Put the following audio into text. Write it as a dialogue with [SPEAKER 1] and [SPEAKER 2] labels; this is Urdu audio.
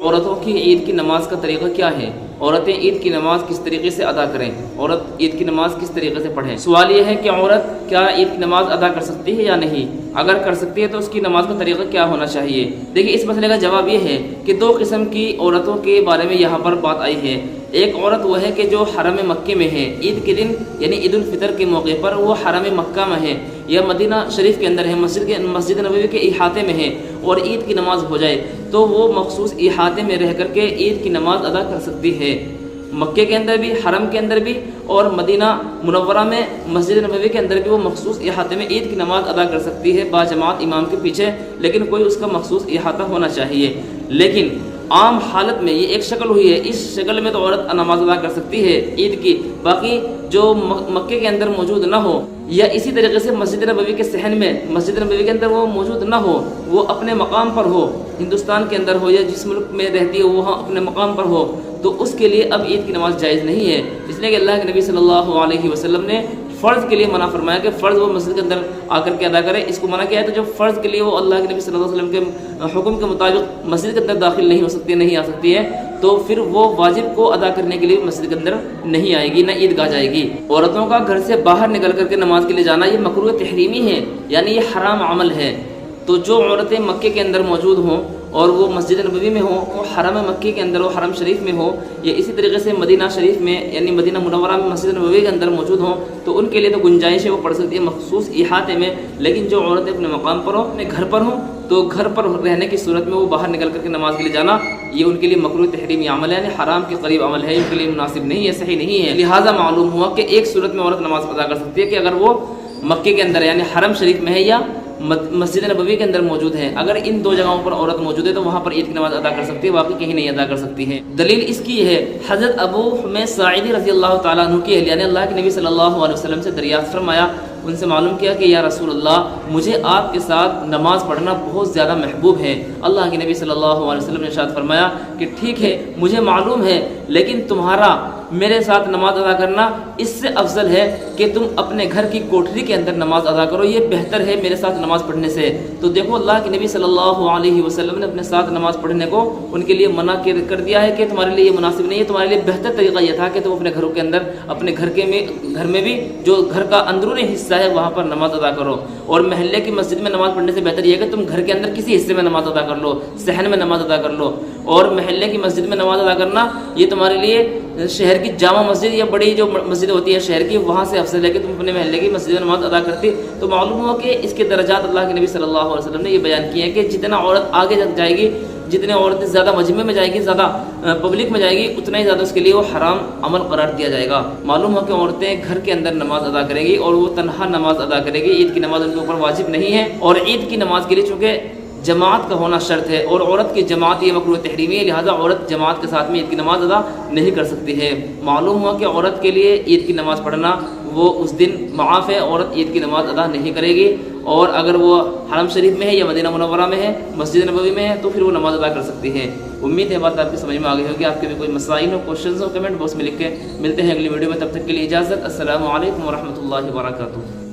[SPEAKER 1] عورتوں کی عید کی نماز کا طریقہ کیا ہے؟ عورتیں عید کی نماز کس طریقے سے ادا کریں؟ عورت عید کی نماز کس طریقے سے پڑھیں؟ سوال یہ ہے کہ عورت کیا عید کی نماز ادا کر سکتی ہے یا نہیں؟ اگر کر سکتی ہے تو اس کی نماز کا طریقہ کیا ہونا چاہیے؟ دیکھیے، اس مسئلے کا جواب یہ ہے کہ دو قسم کی عورتوں کے بارے میں یہاں پر بات آئی ہے۔ ایک عورت وہ ہے کہ جو حرم مکے میں ہے، عید کے دن یعنی عید الفطر کے موقع پر وہ حرم مکہ میں ہے یا مدینہ شریف کے اندر ہے، مسجد نبوی کے احاطے میں ہے اور عید کی نماز ہو جائے تو وہ مخصوص احاطے میں رہ کر کے عید کی نماز ادا کر سکتی ہے۔ مکے کے اندر بھی، حرم کے اندر بھی اور مدینہ منورہ میں مسجد نبوی کے اندر بھی وہ مخصوص احاطے میں عید کی نماز ادا کر سکتی ہے باجماعت امام کے پیچھے، لیکن کوئی اس کا مخصوص احاطہ ہونا چاہیے۔ لیکن عام حالت میں یہ ایک شکل ہوئی ہے، اس شکل میں تو عورت نماز ادا کر سکتی ہے عید کی، باقی جو مکے کے اندر موجود نہ ہو یا اسی طریقے سے مسجد نبوی کے صحن میں مسجد نبوی کے اندر وہ موجود نہ ہو، وہ اپنے مقام پر ہو، ہندوستان کے اندر ہو یا جس ملک میں رہتی ہے وہ اپنے مقام پر ہو، تو اس کے لیے اب عید کی نماز جائز نہیں ہے، اس لیے کہ اللہ کے نبی صلی اللہ علیہ وسلم نے فرض کے لیے منع فرمایا کہ فرض وہ مسجد کے اندر آ کر کے ادا کرے۔ اس کو منع کیا ہے تو جو فرض کے لیے وہ اللہ کے نبی صلی اللہ علیہ وسلم کے حکم کے مطابق مسجد کے اندر داخل نہیں ہو سکتی، نہیں آ سکتی ہے، تو پھر وہ واجب کو ادا کرنے کے لیے مسجد کے اندر نہیں آئے گی، نہ عیدگاہ جائے گی۔ عورتوں کا گھر سے باہر نکل کر کے نماز کے لیے جانا یہ مکروہ تحریمی ہے، یعنی یہ حرام عمل ہے۔ تو جو عورتیں مکے کے اندر موجود ہوں اور وہ مسجد نبوی میں ہوں، وہ حرم مکی کے اندر، وہ حرم شریف میں ہوں یا اسی طریقے سے مدینہ شریف میں یعنی مدینہ منورہ میں مسجد نبوی کے اندر موجود ہوں، تو ان کے لیے تو گنجائش ہے، وہ پڑھ سکتی ہے مخصوص احاطے میں۔ لیکن جو عورتیں اپنے مقام پر ہوں، اپنے گھر پر ہوں، تو گھر پر رہنے کی صورت میں وہ باہر نکل کر کے نماز کے لیے جانا یہ ان کے لیے مکروہ تحریمی عمل ہے، یعنی حرام کے قریب عمل ہے، ان کے لیے مناسب نہیں ہے، صحیح نہیں ہے۔ لہٰذا معلوم ہوا کہ ایک صورت میں عورت نماز ادا کر سکتی ہے کہ اگر وہ مکے کے اندر یعنی حرم شریف میں ہے یا مسجد نبوی کے اندر موجود ہے، اگر ان دو جگہوں پر عورت موجود ہے تو وہاں پر عید کی نماز ادا کر سکتی ہے، باقی کہیں نہیں ادا کر سکتی ہے۔ دلیل اس کی ہے، حضرت ابو حمید ساعدی رضی اللہ تعالیٰ عنہ کی اہلیہ نے اللہ کے نبی صلی اللہ علیہ وسلم سے دریافت فرمایا، ان سے معلوم کیا کہ یا رسول اللہ، مجھے آپ کے ساتھ نماز پڑھنا بہت زیادہ محبوب ہے۔ اللہ کے نبی صلی اللہ علیہ وسلم نے ارشاد فرمایا کہ ٹھیک ہے، مجھے معلوم ہے، لیکن تمہارا میرے ساتھ نماز ادا کرنا اس سے افضل ہے کہ تم اپنے گھر کی کوٹری کے اندر نماز ادا کرو، یہ بہتر ہے میرے ساتھ نماز پڑھنے سے۔ تو دیکھو، اللہ کے نبی صلی اللہ علیہ وسلم نے اپنے ساتھ نماز پڑھنے کو ان کے لیے منع کر دیا ہے کہ تمہارے لیے یہ مناسب نہیں ہے، تمہارے لیے بہتر طریقہ یہ تھا کہ تم اپنے گھروں کے اندر، اپنے گھر میں بھی جو گھر کا اندرونی حصہ ہے وہاں پر نماز ادا کرو، اور محلے کی مسجد میں نماز پڑھنے سے بہتر یہ ہے کہ تم گھر کے اندر کسی حصے میں نماز ادا کر لو، صحن میں نماز ادا کر لو۔ اور محلے کی مسجد میں نماز ادا کرنا یہ تمہارے لیے شہر کی جامع مسجد یا بڑی جو مسجد ہوتی ہے شہر کی، وہاں سے افضل ہے کہ تم اپنے محلے کی مسجد میں نماز ادا کرتی۔ تو معلوم ہوا کہ اس کے درجات اللہ کے نبی صلی اللہ علیہ وسلم نے یہ بیان کیے ہیں کہ جتنا عورت آگے جائے گی، جتنے عورتیں زیادہ مجمع میں جائے گی، زیادہ پبلک میں جائے گی، اتنا ہی زیادہ اس کے لیے وہ حرام عمل قرار دیا جائے گا۔ معلوم ہو کہ عورتیں گھر کے اندر نماز ادا کریں گی اور وہ تنہا نماز ادا کرے گی، عید کی نماز ان کے اوپر واجب نہیں ہے، اور عید کی نماز کے لیے چونکہ جماعت کا ہونا شرط ہے اور عورت کی جماعت یہ مکروہ تحریمی ہے، لہٰذا عورت جماعت کے ساتھ میں عید کی نماز ادا نہیں کر سکتی ہے۔ معلوم ہوا کہ عورت کے لیے عید کی نماز پڑھنا وہ اس دن معاف ہے، عورت عید کی نماز ادا نہیں کرے گی، اور اگر وہ حرم شریف میں ہے یا مدینہ منورہ میں ہے، مسجد نبوی میں ہے، تو پھر وہ نماز ادا کر سکتی ہے۔ امید ہے بات آپ کی سمجھ میں آ گئی ہوگی۔ آپ کے بھی کوئی مسائل ہو، کوشچنز ہو، کمنٹ باکس میں لکھ کے ملتے ہیں اگلی ویڈیو میں، تب تک کے لیے اجازت، السلام علیکم ورحمۃ اللہ وبرکاتہ۔